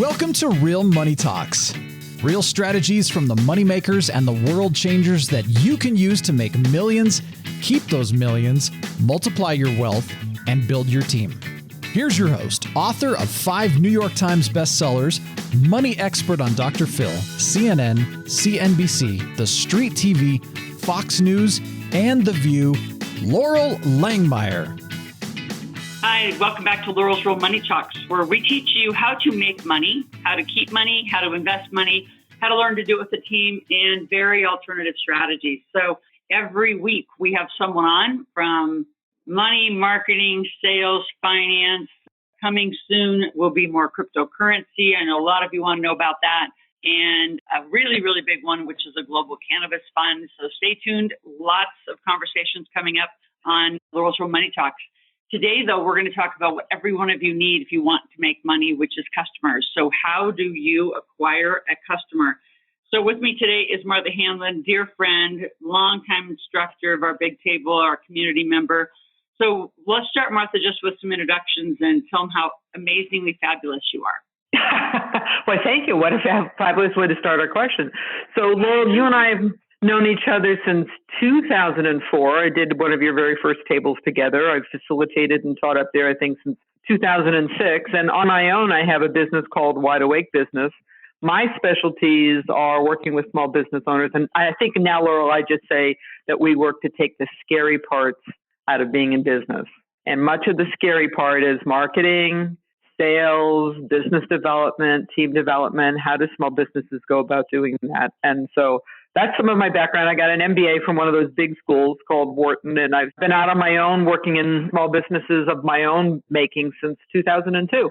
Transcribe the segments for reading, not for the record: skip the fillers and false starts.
Welcome to Real Money Talks. Real strategies from the moneymakers and the world changers that you can use to make millions, keep those millions, multiply your wealth, and build your team. Here's your host, author of 5 New York Times bestsellers, money expert on Dr. Phil, CNN, CNBC, The Street TV, Fox News, and The View, Laurel Langmeyer. Hi, welcome back to Laurel's Real Money Talks, where we teach you how to make money, how to keep money, how to invest money, how to learn to do it with a team, and very alternative strategies. So every week we have someone on from money, marketing, sales, finance. Coming soon will be more cryptocurrency. I know a lot of you want to know about that. And a really, really big one, which is a global cannabis fund. So stay tuned. Lots of conversations coming up on Laurel's Real Money Talks. Today, though, we're going to talk about what every one of you need if you want to make money, which is customers. So how do you acquire a customer? So with me today is Martha Hanlon, dear friend, longtime instructor of our Big Table, our community member. So let's start, Martha, just with some introductions and tell them how amazingly fabulous you are. Well, thank you. What a fabulous way to start our question. So, Laurel, you and I have known each other since 2004. I did one of your very first tables together. I've facilitated and taught up there, I think, since 2006. And on my own, I have a business called Wide Awake Business. My specialties are working with small business owners. And I think now, Laurel, I just say that we work to take the scary parts out of being in business. And much of the scary part is marketing, sales, business development, team development. How do small businesses go about doing that? And so that's some of my background. I got an MBA from one of those big schools called Wharton, and I've been out on my own working in small businesses of my own making since 2002.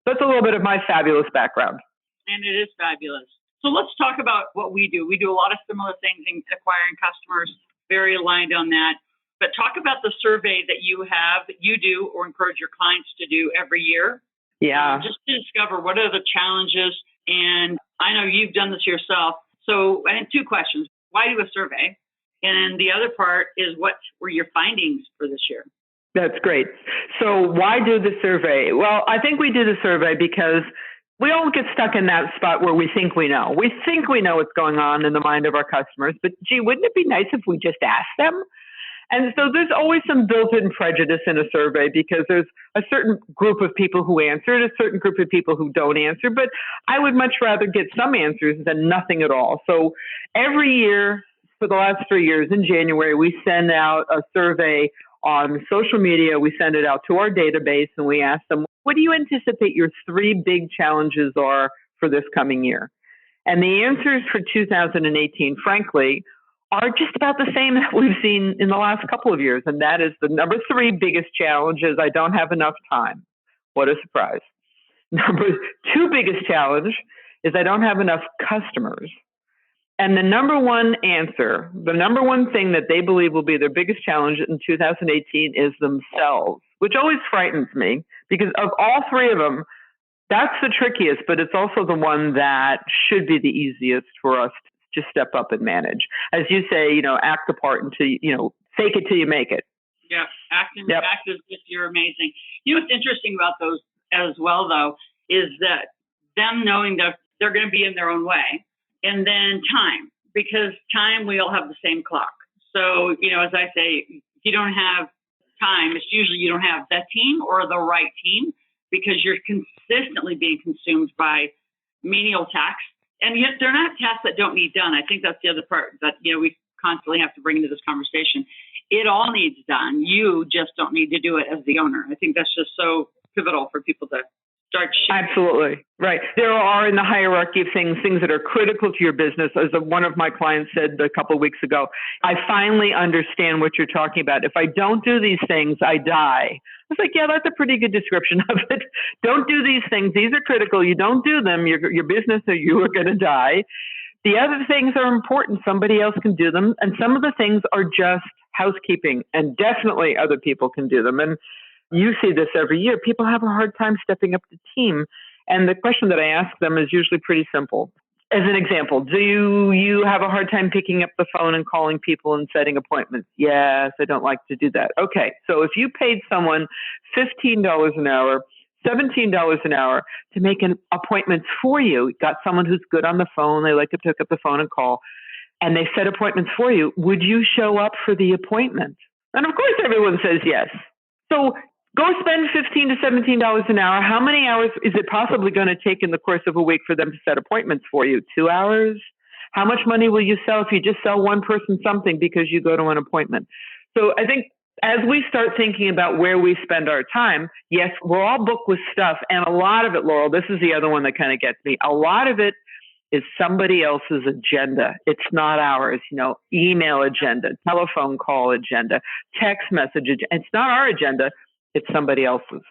That's a little bit of my fabulous background. And it is fabulous. So let's talk about what we do. We do a lot of similar things in acquiring customers, very aligned on that. But talk about the survey that you have, that you do or encourage your clients to do every year. Yeah. Just to discover what are the challenges. And I know you've done this yourself. So I have 2 questions. Why do a survey? And the other part is, what were your findings for this year? That's great. So why do the survey? Well, I think we do the survey because we all get stuck in that spot where we think we know. We think we know what's going on in the mind of our customers. But gee, wouldn't it be nice if we just asked them? And so there's always some built-in prejudice in a survey because there's a certain group of people who answered, a certain group of people who don't answer. But I would much rather get some answers than nothing at all. So every year for the last 3 years in January, we send out a survey on social media. We send it out to our database and we ask them, what do you anticipate your 3 big challenges are for this coming year? And the answers for 2018, frankly, are just about the same that we've seen in the last couple of years. And that is the number 3 biggest challenge is I don't have enough time. What a surprise. Number 2 biggest challenge is I don't have enough customers. And the number 1 answer, the number 1 thing that they believe will be their biggest challenge in 2018 is themselves, which always frightens me because of all 3 of them, that's the trickiest, but it's also the one that should be the easiest for us to step up and manage. As you say, act the part until, fake it till you make it. Yeah, act as if you're amazing. What's interesting about those as well, though, is that them knowing that they're going to be in their own way. And then time, because time, we all have the same clock. So, as I say, if you don't have time, it's usually you don't have the team or the right team because you're consistently being consumed by menial tasks. And yet they're not tasks that don't need done. I think that's the other part that, we constantly have to bring into this conversation. It all needs done. You just don't need to do it as the owner. I think that's just so pivotal for people to start shifting. Absolutely. Right. There are in the hierarchy of things that are critical to your business. As one of my clients said a couple of weeks ago, I finally understand what you're talking about. If I don't do these things, I die. I was like, yeah, that's a pretty good description of it. Don't do these things. These are critical. You don't do them, your business or you are going to die. The other things are important. Somebody else can do them. And some of the things are just housekeeping, and definitely other people can do them. And you see this every year. People have a hard time stepping up the team. And the question that I ask them is usually pretty simple. As an example, do you have a hard time picking up the phone and calling people and setting appointments? Yes, I don't like to do that. Okay, so if you paid someone $15 an hour, $17 an hour to make an appointments for you. Got someone who's good on the phone. They like to pick up the phone and call. And they set appointments for you. Would you show up for the appointment? And of course, everyone says yes. So go spend $15 to $17 an hour. How many hours is it possibly going to take in the course of a week for them to set appointments for you? 2 hours? How much money will you sell if you just sell one person something because you go to an appointment? So I think as we start thinking about where we spend our time, yes, we're all booked with stuff. And a lot of it, Laurel, this is the other one that kind of gets me. A lot of it is somebody else's agenda. It's not ours, email agenda, telephone call agenda, text message agenda. It's not our agenda. It's somebody else's.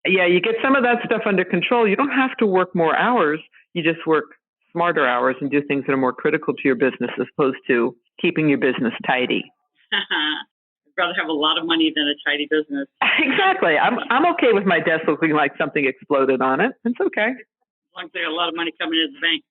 Yeah, you get some of that stuff under control. You don't have to work more hours. You just work smarter hours and do things that are more critical to your business as opposed to keeping your business tidy. I'd rather have a lot of money than a tidy business. Exactly. I'm okay with my desk looking like something exploded on it. It's okay. As long as there's a lot of money coming into the bank.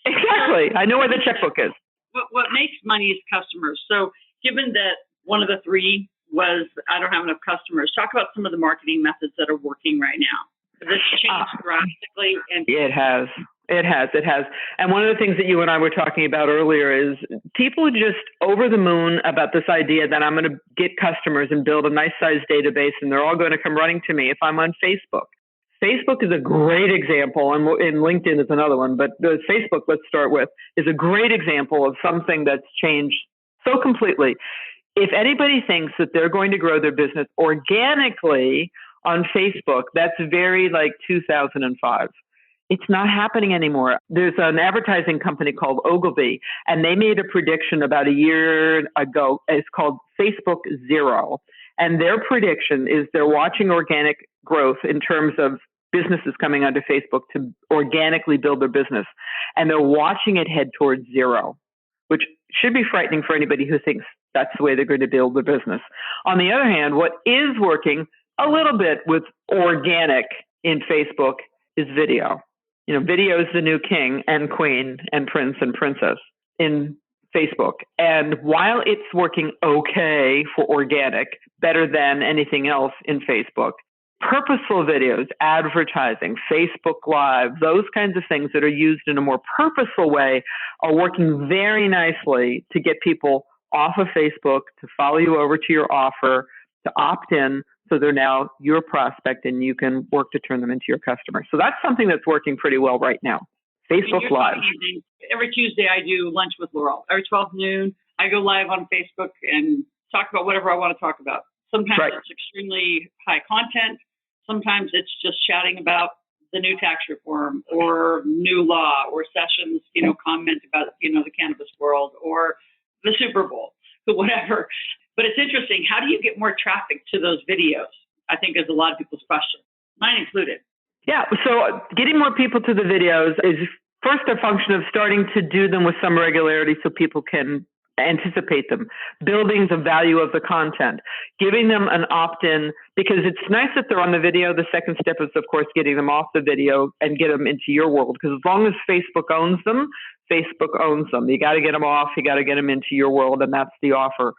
Exactly. I know where the checkbook is. What makes money is customers. So given that one of the three was I don't have enough customers, talk about some of the marketing methods that are working right now. This changed drastically. And It has. And one of the things that you and I were talking about earlier is people are just over the moon about this idea that I'm going to get customers and build a nice sized database and they're all going to come running to me if I'm on Facebook. Facebook is a great example, and LinkedIn is another one, but the Facebook, let's start with, is a great example of something that's changed so completely. If anybody thinks that they're going to grow their business organically on Facebook, that's very like 2005. It's not happening anymore. There's an advertising company called Ogilvy, and they made a prediction about a year ago. It's called Facebook Zero. And their prediction is they're watching organic growth in terms of businesses coming onto Facebook to organically build their business. And they're watching it head towards zero, which should be frightening for anybody who thinks that's the way they're going to build their business. On the other hand, what is working a little bit with organic in Facebook is video. Video is the new king and queen and prince and princess in Facebook. And while it's working okay for organic, better than anything else in Facebook, purposeful videos, advertising, Facebook Live, those kinds of things that are used in a more purposeful way are working very nicely to get people off of Facebook, to follow you over to your offer, to opt in, so they're now your prospect and you can work to turn them into your customer. So that's something that's working pretty well right now. Facebook Live. Every Tuesday I do lunch with Laurel. Every 12 noon, I go live on Facebook and talk about whatever I want to talk about. Sometimes it's extremely high content. Sometimes it's just chatting about the new tax reform or new law or sessions, comment about, the cannabis world or the Super Bowl, whatever. But it's interesting. How do you get more traffic to those videos? I think is a lot of people's question, mine included. Yeah. So getting more people to the videos is first a function of starting to do them with some regularity so people can anticipate them, building the value of the content, giving them an opt-in, because it's nice that they're on the video. The second step is, of course, getting them off the video and get them into your world, because as long as Facebook owns them, Facebook owns them. You got to get them off. You got to get them into your world, and that's the offer.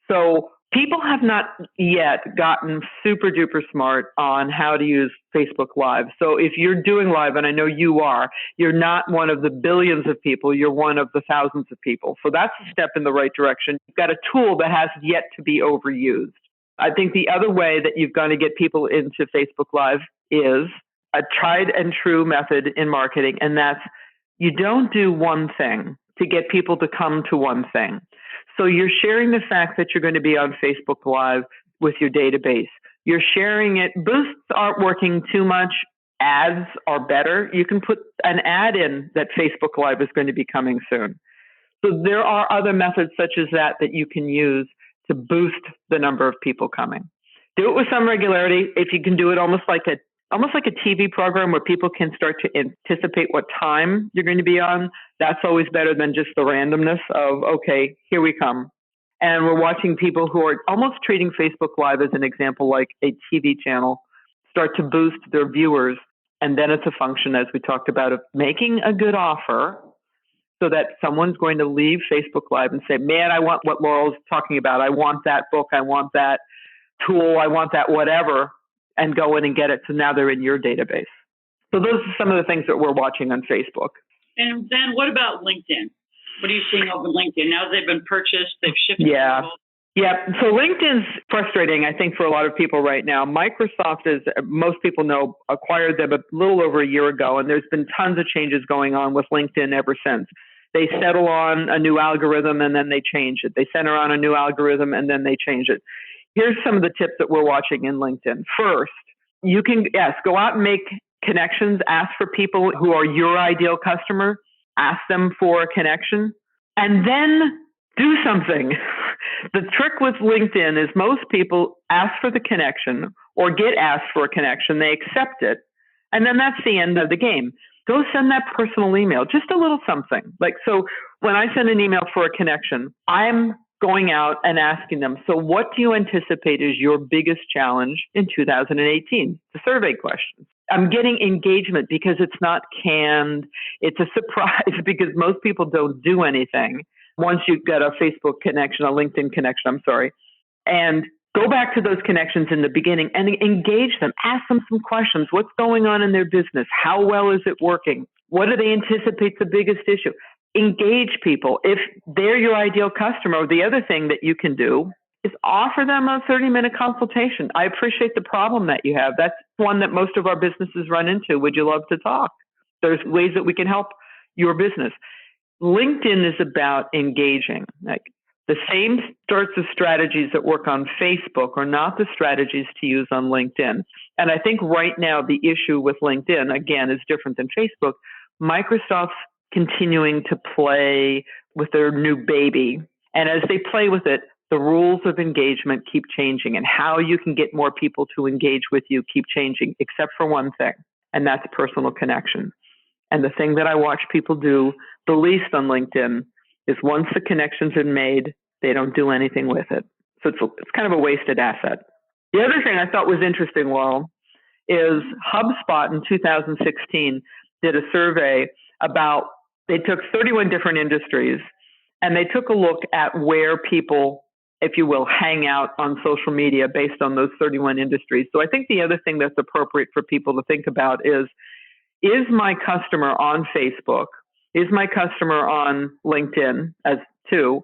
So people have not yet gotten super duper smart on how to use Facebook Live. So if you're doing live, and I know you are, you're not one of the billions of people, you're one of the thousands of people. So that's a step in the right direction. You've got a tool that has yet to be overused. I think the other way that you've got to get people into Facebook Live is a tried and true method in marketing, and that's you don't do one thing to get people to come to one thing. So you're sharing the fact that you're going to be on Facebook Live with your database. You're sharing it. Boosts aren't working too much. Ads are better. You can put an ad in that Facebook Live is going to be coming soon. So there are other methods such as that you can use to boost the number of people coming. Do it with some regularity. If you can do it almost like a TV program where people can start to anticipate what time you're going to be on, that's always better than just the randomness of, okay, here we come. And we're watching people who are almost treating Facebook Live as an example like a TV channel start to boost their viewers. And then it's a function, as we talked about, of making a good offer so that someone's going to leave Facebook Live and say, man, I want what Laurel's talking about. I want that book. I want that tool. I want that whatever. and go in and get it. So now they're in your database. So those are some of the things that we're watching on Facebook. And then what about LinkedIn? What are you seeing over LinkedIn? Now they've been purchased, they've shifted. Yeah. So LinkedIn's frustrating, I think, for a lot of people right now. Microsoft, as most people know, acquired them a little over a year ago, and there's been tons of changes going on with LinkedIn ever since. They settle on a new algorithm and then they change it. They center on a new algorithm and then they change it. Here's some of the tips that we're watching in LinkedIn. First, you can, go out and make connections. Ask for people who are your ideal customer. Ask them for a connection and then do something. The trick with LinkedIn is most people ask for the connection or get asked for a connection. They accept it. And then that's the end of the game. Go send that personal email, just a little something. So when I send an email for a connection, I'm going out and asking them, so what do you anticipate is your biggest challenge in 2018? The survey questions. I'm getting engagement because it's not canned. It's a surprise because most people don't do anything once you've got a Facebook connection, a LinkedIn connection, and go back to those connections in the beginning and engage them. Ask them some questions. What's going on in their business? How well is it working? What do they anticipate the biggest issue? Engage people. If they're your ideal customer, the other thing that you can do is offer them a 30-minute consultation. I appreciate the problem that you have. That's one that most of our businesses run into. Would you love to talk? There's ways that we can help your business. LinkedIn is about engaging. The same sorts of strategies that work on Facebook are not the strategies to use on LinkedIn. And I think right now the issue with LinkedIn, again, is different than Facebook. Microsoft's continuing to play with their new baby. And as they play with it, the rules of engagement keep changing and how you can get more people to engage with you keep changing, except for one thing, and that's personal connection. And the thing that I watch people do the least on LinkedIn is once the connection's been made, they don't do anything with it. So it's kind of a wasted asset. The other thing I thought was interesting, Laurel, is HubSpot in 2016 did a survey about, they took 31 different industries and they took a look at where people, if you will, hang out on social media based on those 31 industries. So I think the other thing that's appropriate for people to think about is my customer on Facebook? Is my customer on LinkedIn as to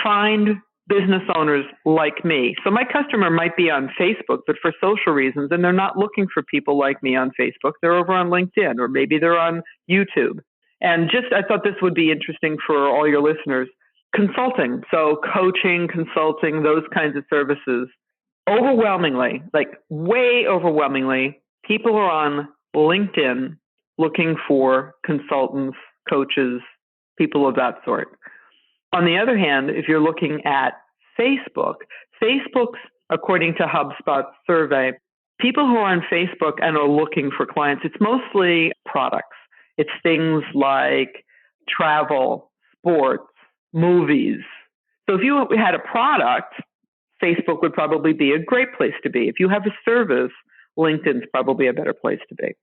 find business owners like me? So my customer might be on Facebook, but for social reasons, and they're not looking for people like me on Facebook. They're over on LinkedIn, or maybe they're on YouTube. And I thought this would be interesting for all your listeners. Consulting, so coaching, consulting, those kinds of services. Overwhelmingly, way overwhelmingly, people are on LinkedIn looking for consultants, coaches, people of that sort. On the other hand, if you're looking at Facebook's, according to HubSpot's survey, people who are on Facebook and are looking for clients, it's mostly products. It's things like travel, sports, movies. So if you had a product, Facebook would probably be a great place to be. If you have a service, LinkedIn's probably a better place to be.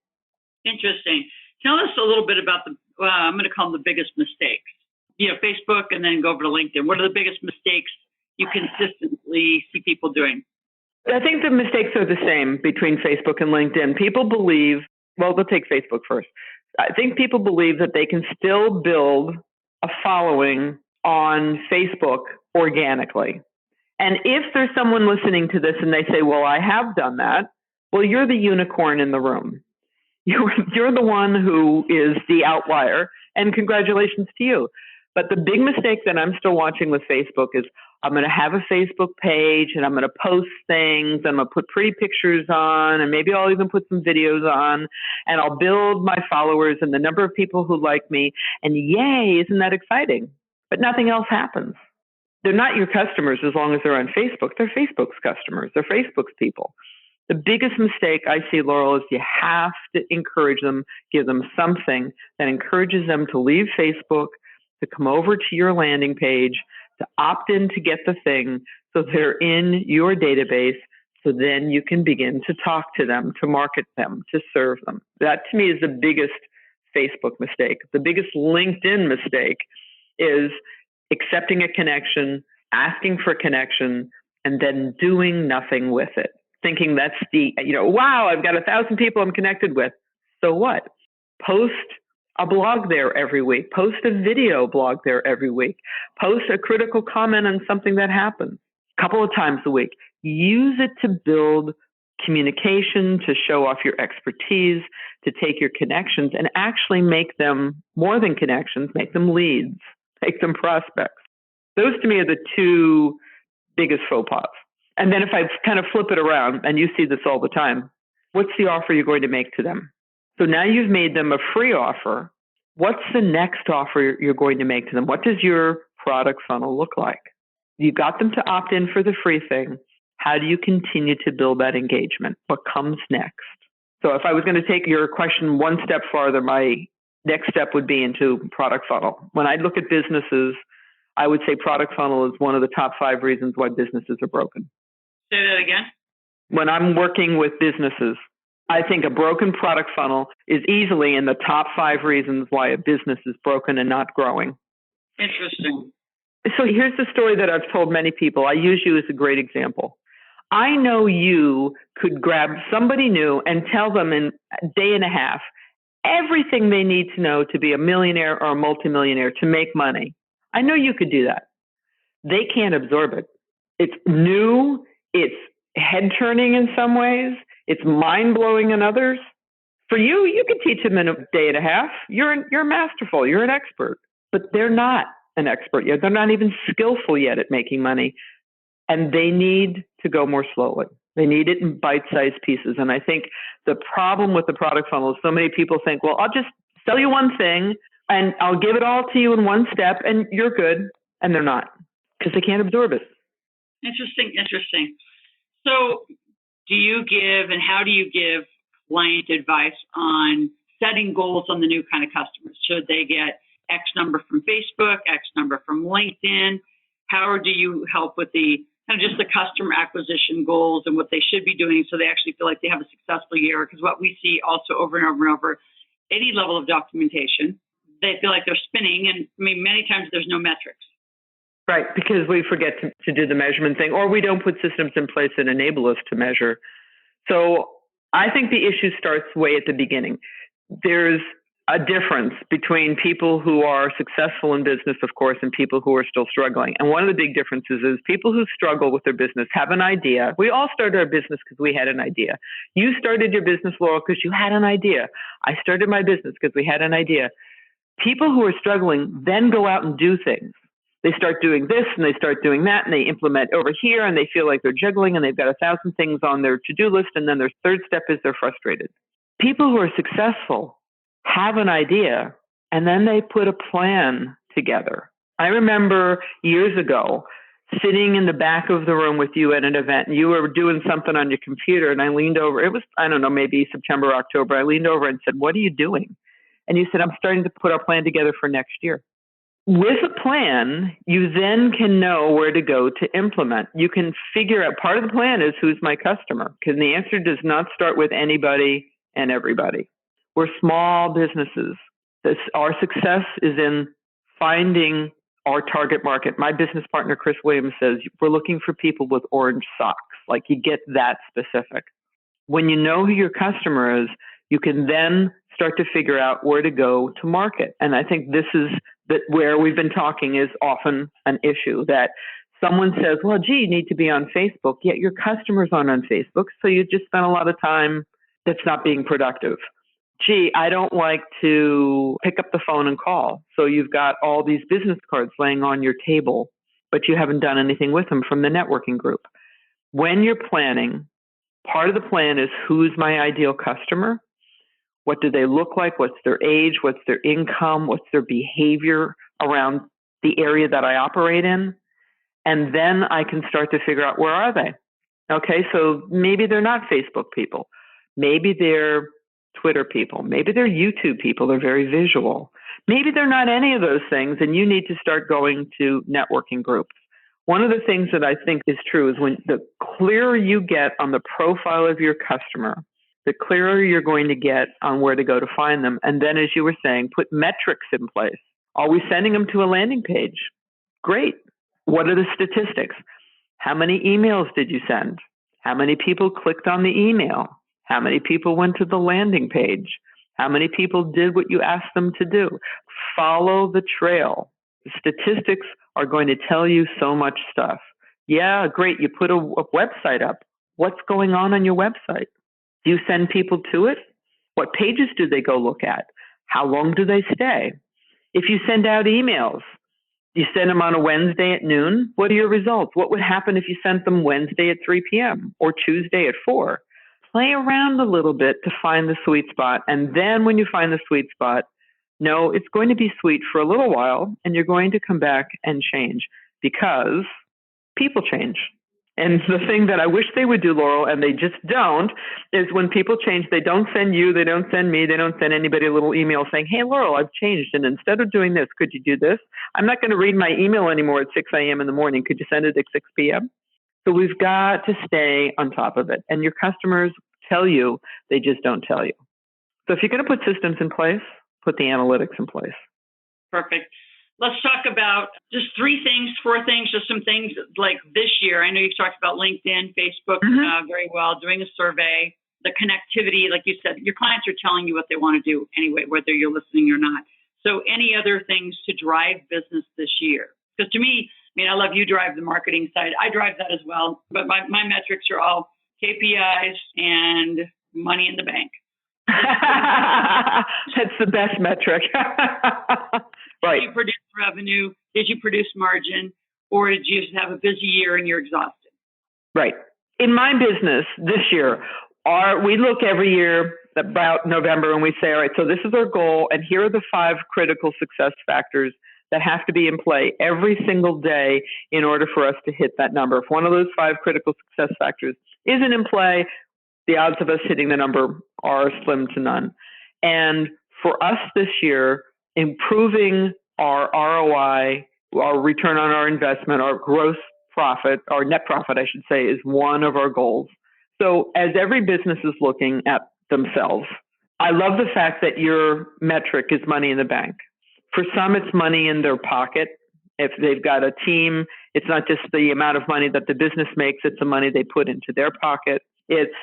Interesting. Tell us a little bit about I'm going to call them the biggest mistakes. Facebook and then go over to LinkedIn. What are the biggest mistakes you consistently see people doing? I think the mistakes are the same between Facebook and LinkedIn. People believe, we'll take Facebook first. I think people believe that they can still build a following on Facebook organically. And if there's someone listening to this and they say, well, I have done that, well, you're the unicorn in the room. You're the one who is the outlier, and congratulations to you. But the big mistake that I'm still watching with Facebook is I'm going to have a Facebook page and I'm going to post things. I'm going to put pretty pictures on, and maybe I'll even put some videos on, and I'll build my followers and the number of people who like me. And yay, isn't that exciting? But nothing else happens. They're not your customers as long as they're on Facebook. They're Facebook's customers. They're Facebook's people. The biggest mistake I see, Laurel, is you have to encourage them, give them something that encourages them to leave Facebook, to come over to your landing page, to opt in to get the thing so they're in your database, so then you can begin to talk to them, to market them, to serve them. That to me is the biggest Facebook mistake. The biggest LinkedIn mistake is accepting a connection, asking for a connection, and then doing nothing with it. thinking that's the, wow, I've got 1,000 people I'm connected with. So what? Post a blog there every week. Post a video blog there every week. Post a critical comment on something that happens a couple of times a week. Use it to build communication, to show off your expertise, to take your connections and actually make them more than connections, make them leads, make them prospects. Those to me are the two biggest faux pas. And then if I kind of flip it around, and you see this all the time, what's the offer you're going to make to them? So now you've made them a free offer. What's the next offer you're going to make to them? What does your product funnel look like? You got them to opt in for the free thing. How do you continue to build that engagement? What comes next? So if I was going to take your question one step farther, my next step would be into product funnel. When I look at businesses, I would say product funnel is one of the top 5 reasons why businesses are broken. Say that again. When I'm working with businesses, I think a broken product funnel is easily in the top 5 reasons why a business is broken and not growing. Interesting. So here's the story that I've told many people. I use you as a great example. I know you could grab somebody new and tell them in a day and a half everything they need to know to be a millionaire or a multimillionaire to make money. I know you could do that. They can't absorb it. It's new. It's head-turning in some ways. It's mind-blowing in others. For you, you can teach them in a day and a half. You're masterful. You're an expert. But they're not an expert yet. They're not even skillful yet at making money. And they need to go more slowly. They need it in bite-sized pieces. And I think the problem with the product funnel is so many people think, well, I'll just sell you one thing and I'll give it all to you in one step and you're good. And they're not, because they can't absorb it. Interesting. So do you give and how do you give client advice on setting goals on the new kind of customers? Should they get X number from Facebook, X number from LinkedIn? How do you help with the kind of just the customer acquisition goals and what they should be doing so they actually feel like they have a successful year? Because what we see also over and over and over, any level of documentation, they feel like they're spinning. And I mean, many times there's no metrics. Right, because we forget to do the measurement thing, or we don't put systems in place that enable us to measure. So I think the issue starts way at the beginning. There's a difference between people who are successful in business, of course, and people who are still struggling. And one of the big differences is people who struggle with their business have an idea. We all started our business because we had an idea. You started your business, Laurel, because you had an idea. I started my business because we had an idea. People who are struggling then go out and do things. They start doing this and they start doing that and they implement over here and they feel like they're juggling and they've got 1,000 things on their to-do list, and then their third step is they're frustrated. People who are successful have an idea and then they put a plan together. I remember years ago sitting in the back of the room with you at an event and you were doing something on your computer and I leaned over. It was, I don't know, maybe September, October. I leaned over and said, "What are you doing?" And you said, "I'm starting to put our plan together for next year." With a plan, you then can know where to go to implement. You can figure out, part of the plan is who's my customer, because the answer does not start with anybody and everybody. We're small businesses. Our success is in finding our target market. My business partner, Chris Williams, says we're looking for people with orange socks. Like, you get that specific. When you know who your customer is, you can then start to figure out where to go to market. And I think this is where we've been talking is often an issue, that someone says, well, gee, you need to be on Facebook, yet your customers aren't on Facebook, so you just spend a lot of time that's not being productive. Gee, I don't like to pick up the phone and call, so you've got all these business cards laying on your table, but you haven't done anything with them from the networking group. When you're planning, part of the plan is who's my ideal customer? What do they look like? What's their age? What's their income? What's their behavior around the area that I operate in? And then I can start to figure out, where are they? Okay, so maybe they're not Facebook people. Maybe they're Twitter people. Maybe they're YouTube people. They're very visual. Maybe they're not any of those things, and you need to start going to networking groups. One of the things that I think is true is when the clearer you get on the profile of your customer, the clearer you're going to get on where to go to find them. And then, as you were saying, put metrics in place. Are we sending them to a landing page? Great. What are the statistics? How many emails did you send? How many people clicked on the email? How many people went to the landing page? How many people did what you asked them to do? Follow the trail. The statistics are going to tell you so much stuff. Yeah, great. You put a website up. What's going on your website? Do you send people to it? What pages do they go look at? How long do they stay? If you send out emails, you send them on a Wednesday at noon, what are your results? What would happen if you sent them Wednesday at 3 p.m. or Tuesday at 4? Play around a little bit to find the sweet spot. And then when you find the sweet spot, no, it's going to be sweet for a little while, and you're going to come back and change because people change. And the thing that I wish they would do, Laurel, and they just don't, is when people change, they don't send you, they don't send me, they don't send anybody a little email saying, hey, Laurel, I've changed. And instead of doing this, could you do this? I'm not going to read my email anymore at 6 a.m. in the morning. Could you send it at 6 p.m.? So we've got to stay on top of it. And your customers tell you, they just don't tell you. So if you're going to put systems in place, put the analytics in place. Perfect. Let's talk about just 4 things, just some things like this year. I know you've talked about LinkedIn, Facebook very well, doing a survey, the connectivity, like you said, your clients are telling you what they want to do anyway, whether you're listening or not. So any other things to drive business this year? Because to me, I love you drive the marketing side. I drive that as well. But my metrics are all KPIs and money in the bank. That's the best metric. Right. Did you produce revenue? Did you produce margin? Or did you just have a busy year and you're exhausted? Right. In my business this year, we look every year about November and we say, all right, so this is our goal. And here are the 5 critical success factors that have to be in play every single day in order for us to hit that number. If one of those 5 critical success factors isn't in play, the odds of us hitting the number are slim to none. And for us this year, improving our ROI, our return on our investment, our gross profit, our net profit, I should say, is one of our goals. So as every business is looking at themselves, I love the fact that your metric is money in the bank. For some, it's money in their pocket. If they've got a team, it's not just the amount of money that the business makes, it's the money they put into their pocket. It's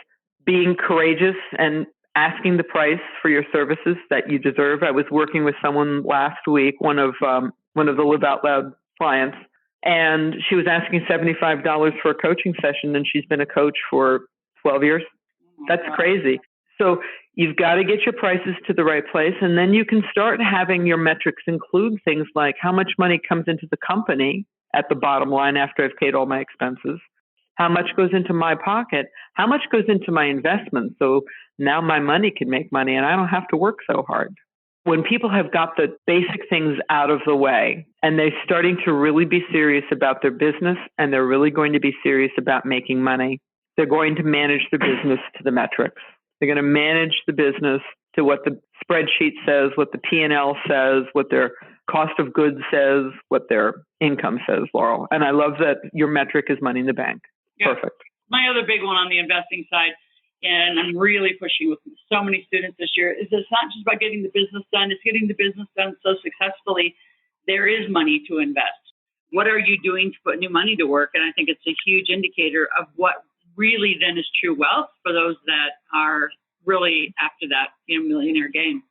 being courageous and asking the price for your services that you deserve. I was working with someone last week, one of the Live Out Loud clients, and she was asking $75 for a coaching session, and she's been a coach for 12 years. That's crazy. So you've got to get your prices to the right place, and then you can start having your metrics include things like how much money comes into the company at the bottom line after I've paid all my expenses, how much goes into my pocket, how much goes into my investment, so now my money can make money and I don't have to work so hard. When people have got the basic things out of the way and they're starting to really be serious about their business and they're really going to be serious about making money, they're going to manage the business to the metrics. They're going to manage the business to what the spreadsheet says, what the P&L says, what their cost of goods says, what their income says, Laurel. And I love that your metric is money in the bank. Yeah. Perfect. My other big one on the investing side, and I'm really pushing with so many students this year, is it's not just about getting the business done, it's getting the business done so successfully, there is money to invest. What are you doing to put new money to work? And I think it's a huge indicator of what really then is true wealth for those that are really after that millionaire game.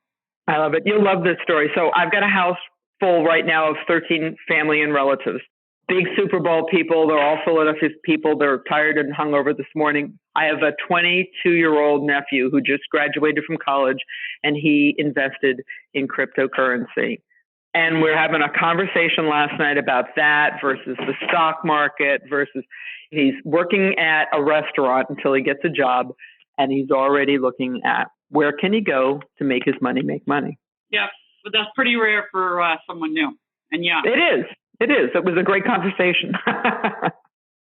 I love it. You'll love this story. So I've got a house full right now of 13 family and relatives. Big Super Bowl people. They're all Philadelphia people. They're tired and hungover this morning. I have a 22-year-old nephew who just graduated from college, and he invested in cryptocurrency. And we're having a conversation last night about that versus the stock market versus he's working at a restaurant until he gets a job, and he's already looking at where can he go to make his money make money. Yeah, but that's pretty rare for someone new. And yeah. It is. It is. It was a great conversation.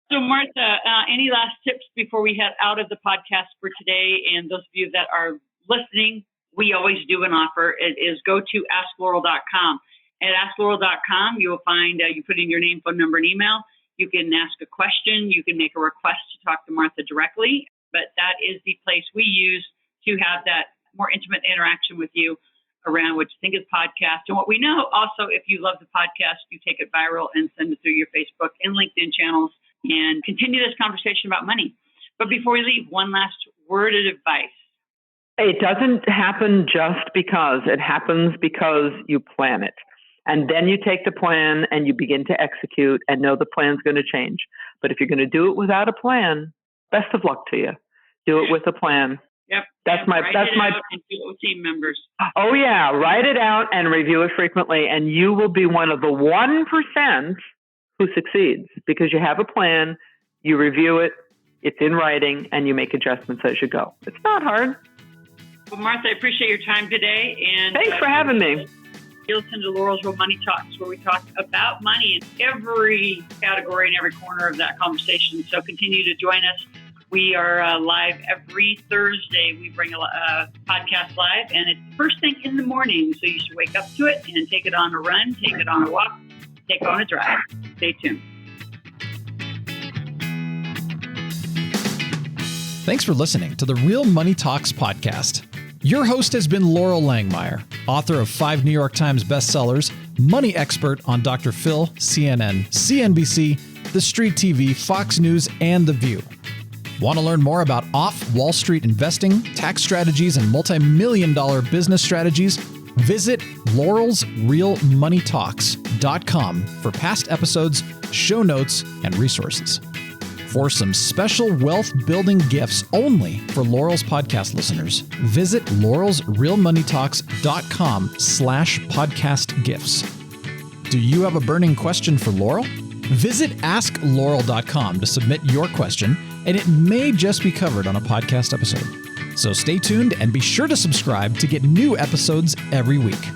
So Martha, any last tips before we head out of the podcast for today? And those of you that are listening, we always do an offer. It is go to asklaurel.com. At asklaurel.com, you will find, you put in your name, phone number, and email. You can ask a question. You can make a request to talk to Martha directly. But that is the place we use to have that more intimate interaction with you around what you think is podcast. And what we know also, if you love the podcast, you take it viral and send it through your Facebook and LinkedIn channels and continue this conversation about money. But before we leave, one last word of advice. It doesn't happen just because. It happens because you plan it. And then you take the plan and you begin to execute and know the plan's going to change. But if you're going to do it without a plan, best of luck to you. Do it with a plan. Yep. That's my and do it with team members. Oh yeah, write it out and review it frequently, and you will be one of the 1% who succeeds because you have a plan, you review it, it's in writing, and you make adjustments as you go. It's not hard. Well, Martha, I appreciate your time today, and thanks for having me. You listen to Laurel's Real Money Talks, where we talk about money in every category and every corner of that conversation. So continue to join us. We are live every Thursday. We bring a podcast live, and it's first thing in the morning. So you should wake up to it and take it on a run, take it on a walk, take it on a drive. Stay tuned. Thanks for listening to the Real Money Talks podcast. Your host has been Laurel Langmeyer, author of 5 New York Times bestsellers, money expert on Dr. Phil, CNN, CNBC, The Street TV, Fox News, and The View. Want to learn more about off-Wall Street investing, tax strategies, and multi-million-dollar business strategies? Visit laurelsrealmoneytalks.com for past episodes, show notes, and resources. For some special wealth-building gifts only for Laurel's podcast listeners, visit laurelsrealmoneytalks.com/podcast gifts. Do you have a burning question for Laurel? Visit asklaurel.com to submit your question, and it may just be covered on a podcast episode. So stay tuned and be sure to subscribe to get new episodes every week.